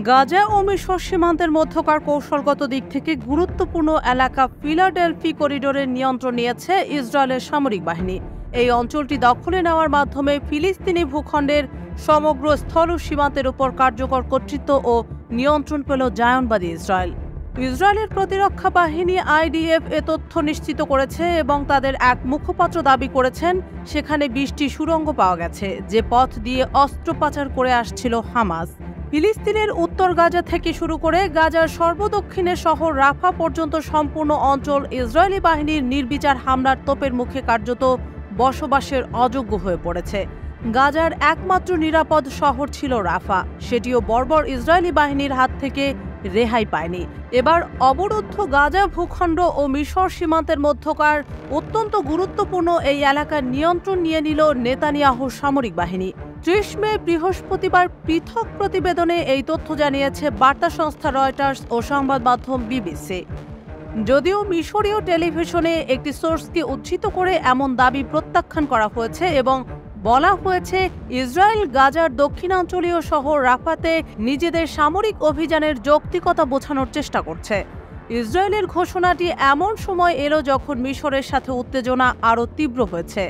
গাজা ও মিশর সীমান্তের মধ্যকার কৌশলগত দিক থেকে গুরুত্বপূর্ণ এলাকা ফিলাডেলফি করিডোরের নিয়ন্ত্রণ নিয়েছে ইসরায়েলের সামরিক বাহিনী। এই অঞ্চলটি দখলে নেওয়ার মাধ্যমে ফিলিস্তিনি ভূখণ্ডের সমগ্র স্থল সীমান্তের উপর কার্যকর কর্তৃত্ব ও নিয়ন্ত্রণ পেল জায়নবাদী ইসরায়েল। ইসরায়েলের প্রতিরক্ষা বাহিনী IDF এ তথ্য নিশ্চিত করেছে এবং তাদের এক মুখপাত্র দাবি করেছেন সেখানে 20টি সুড়ঙ্গ পাওয়া গেছে, যে পথ দিয়ে অস্ত্র পাচার করে আসছিল হামাস। ফিলিস্তিনের উত্তর গাজা থেকে শুরু করে গাজার সর্বদক্ষিণের শহর রাফা পর্যন্ত সম্পূর্ণ অঞ্চল ইসরায়েলি বাহিনীর নির্বিচার হামলার তোপের মুখে কার্যত বসবাসের অযোগ্য হয়ে পড়েছে। গাজার একমাত্র নিরাপদ শহর ছিল রাফা, সেটিও বর্বর ইসরায়েলি বাহিনীর হাত থেকে রেহাই পায়নি। এবার অবরুদ্ধ গাজা ভূখণ্ড ও মিশর সীমান্তের মধ্যকার অত্যন্ত গুরুত্বপূর্ণ এই এলাকার নিয়ন্ত্রণ নিয়ে নিল নেতানিয়াহুর সামরিক বাহিনী। 30 মে বৃহস্পতিবার পৃথক প্রতিবেদনে এই তথ্য জানিয়েছে বার্তা সংস্থা রয়টার্স ও সংবাদ মাধ্যম BBC। যদিও মিশরীয় টেলিভিশনে একটি সোর্সকে উদ্ধৃত করে এমন দাবি প্রত্যাখ্যান করা হয়েছে এবং বলা হয়েছে ইসরায়েল গাজার দক্ষিণাঞ্চলীয় শহর রাফাতে নিজেদের সামরিক অভিযানের যৌক্তিকতা বোঝানোর চেষ্টা করছে। ইসরায়েলের ঘোষণাটি এমন সময় এলো যখন মিশরের সাথে উত্তেজনা আরও তীব্র হয়েছে।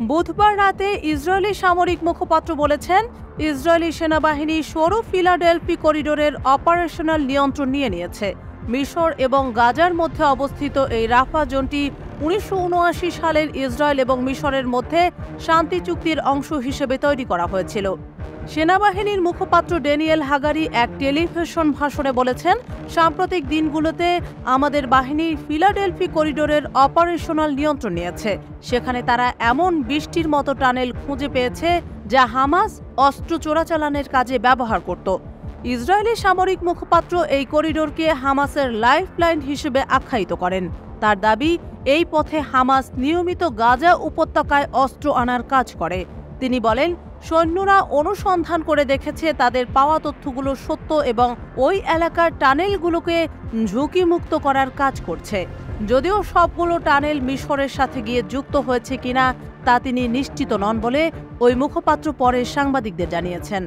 বুধবার রাতে ইসরায়েলি সামরিক মুখপাত্র বলেছেন, ইসরায়েলি সেনাবাহিনী সরু ফিলাডেলফি করিডোরের অপারেশনাল নিয়ন্ত্রণ নিয়ে নিয়েছে। মিশর এবং গাজার মধ্যে অবস্থিত এই রাফা জোনটি 1979 সালের ইসরায়েল এবং মিশরের মধ্যে শান্তি চুক্তির অংশ হিসেবে তৈরি করা হয়েছিল। সেনাবাহিনীর মুখপাত্র ড্যানিয়েল হাগারি এক টেলিভিশন ভাষণে বলেছেন, সাম্প্রতিক দিনগুলোতে আমাদের বাহিনী ফিলাডেলফি করিডোরের অপারেশনাল নিয়ন্ত্রণ নিয়েছে। সেখানে তারা এমন 20টির মতো টানেল খুঁজে পেয়েছে যা হামাস অস্ত্র চোরাচালানের কাজে ব্যবহার করত। ইসরায়েলি সামরিক মুখপাত্র এই করিডোরকে হামাসের লাইফলাইন হিসেবে আখ্যায়িত করেন। তার দাবি, এই পথে হামাস নিয়মিত গাজা উপত্যকায় অস্ত্র আনার কাজ করে। তিনি বলেন, সৈন্যরা অনুসন্ধান করে দেখেছে তাদের পাওয়া তথ্যগুলো সত্য এবং ওই এলাকার টানেলগুলোকে ঝুঁকিমুক্ত করার কাজ করছে। যদিও সবগুলো টানেল মিশরের সাথে গিয়ে যুক্ত হয়েছে কিনা তা তিনি নিশ্চিত নন বলে ওই মুখপাত্র পরে সাংবাদিকদের জানিয়েছেন।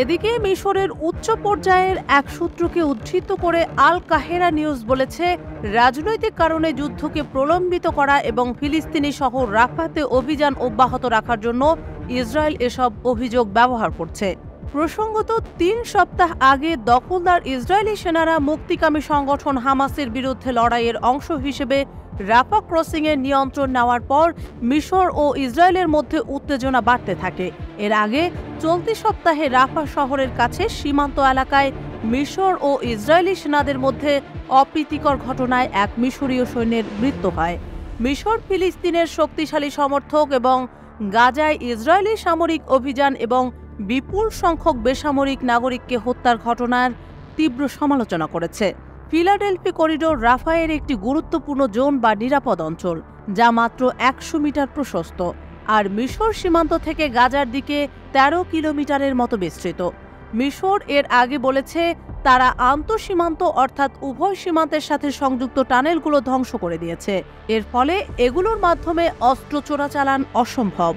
এদিকে মিশরের উচ্চ পর্যায়ের এক সূত্রকে উদ্ধৃত করে আল কাহেরা নিউজ বলেছে, রাজনৈতিক কারণে যুদ্ধকে প্রলম্বিত করা এবং ফিলিস্তিনি শহর রাফাতে অভিযান অব্যাহত রাখার জন্য ইসরায়েল এসব অভিযোগ ব্যবহার করছে। প্রসঙ্গত 3 সপ্তাহ আগে দখলদার ইসরায়েলি সেনারা মুক্তিকামী সংগঠন হামাসের বিরুদ্ধে লড়াইয়ের অংশ হিসেবে রাফা ক্রসিংয়ের নিয়ন্ত্রণ নেওয়ার পর মিশর ও ইসরায়েলের মধ্যে উত্তেজনা বাড়তে থাকে। এর আগে চলতি সপ্তাহে রাফা শহরের কাছে সীমান্ত এলাকায় মিশর ও ইসরায়েলি সেনাদের মধ্যে অপ্রীতিকর ঘটনায় এক মিশরীয় সৈন্যের মৃত্যু হয়। মিশর ফিলিস্তিনের শক্তিশালী সমর্থক এবং গাজায় ইসরায়েলি সামরিক অভিযান এবং বিপুল সংখ্যক বেসামরিক নাগরিককে হত্যার ঘটনার তীব্র সমালোচনা করেছে। ফিলাডেলফি করিডোর রাফায়ের একটি গুরুত্বপূর্ণ জোন বা নিরাপদ অঞ্চল, যা মাত্র 100 মিটার প্রশস্ত আর মিশর সীমান্ত থেকে গাজার দিকে 13 কিলোমিটারের মতো বিস্তৃত। মিশর এর আগে বলেছে তারা আন্তঃসীমান্ত অর্থাৎ উভয় সীমান্তের সাথে সংযুক্ত টানেলগুলো ধ্বংস করে দিয়েছে। এর ফলে এগুলোর মাধ্যমে অস্ত্র চোরাচালান অসম্ভব।